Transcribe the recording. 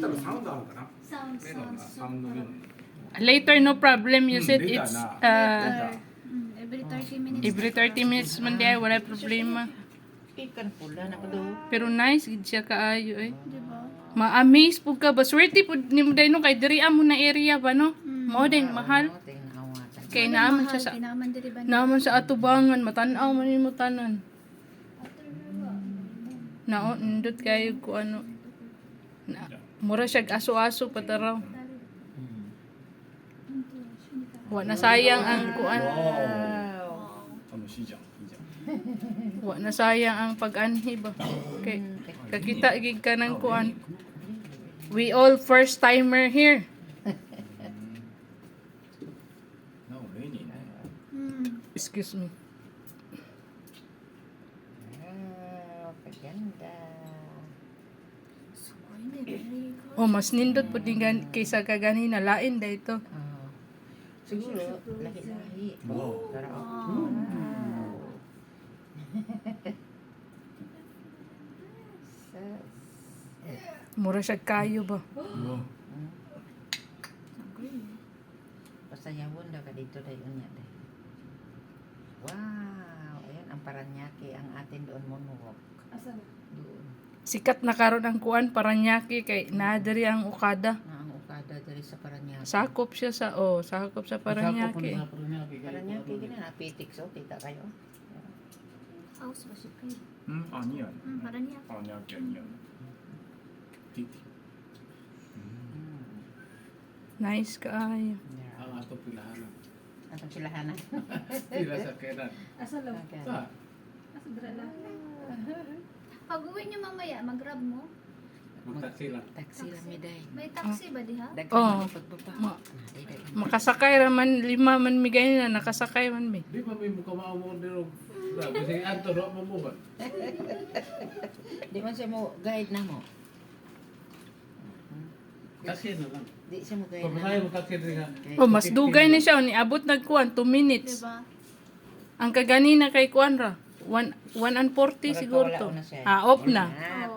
多分サウンドあるかな。 Sound, メロン sound, がサウンドメロン。 Later, no problem. You said later it's na. every 30 minutes. every 30 minutes man diya, wala problema. Ikan pula na ko do. Pero nice, gid siya kaayo eh. Diba? Ma-amaze po ka ba? Swerte po ni mo dahil no, kay diri mo na area ba no? Mao din, mahal. Tingawatan. Kay naaman siya sa Kinaman diri ba? naaman sa atubangan, matanaw man mo tanan. Nao, nindot kayo ko ano. Na, mura siya aso-aso pataraw. Wa na sayang ang kuan. 楽しいじゃん。いいじゃん。 Wa na sayang ang pag-anhi ba. Kay kakita gid ka ng kuan. We all first timer here. なおレニーね。 Excuse me. Paganda. Oh, mas nindot po din kaysa kaganina lain dito. Siguro, lahi-lahi. Wow. Mura siya kayo ba. Pasayawon daw ka dito dayon niya day. Wow, ayan ang Paranaque ang atin doon moonwalk. Asa ba? Doon Sikat na karon ang kuan Paranaque kay nadiri ang Okada. na ang ukada diri sa Paranaque. Sakop siya sa sakop sa Paranaque. Paranaque gina na pitik so kita kayo. House ba siya kayo? うん、あ、ニアね。 Para niya. あ、ニア系ニアね。ティティ。 Nice kaayo. Ang ato pilahanan. Atong silahanan. Pila sa kenan. Asa lang? Okay. Sa, Asa dira lang? Pag uwi niyo mamaya, mag-grab mo? magtaksi lang. Taxi lang mi day. May taxi ba diha? Daghan Oh. mo pagbaba. Ma- Day. Makasakay raman 5 man migay na nakasakay man mi. Di ba may muka maamon dito? Kasi anto do mo ba? Di man siya mo guide na mo. Taksi na lang. Di siya mo guide Pagkakaya na. mo taksi rin nga. Oh, mas dugay ni siya ni abot nagkuan 2 minutes. Diba? Ang kaganina kay kuan ra 1 and 40 siguro to. Wala na siya. Off na. Ah,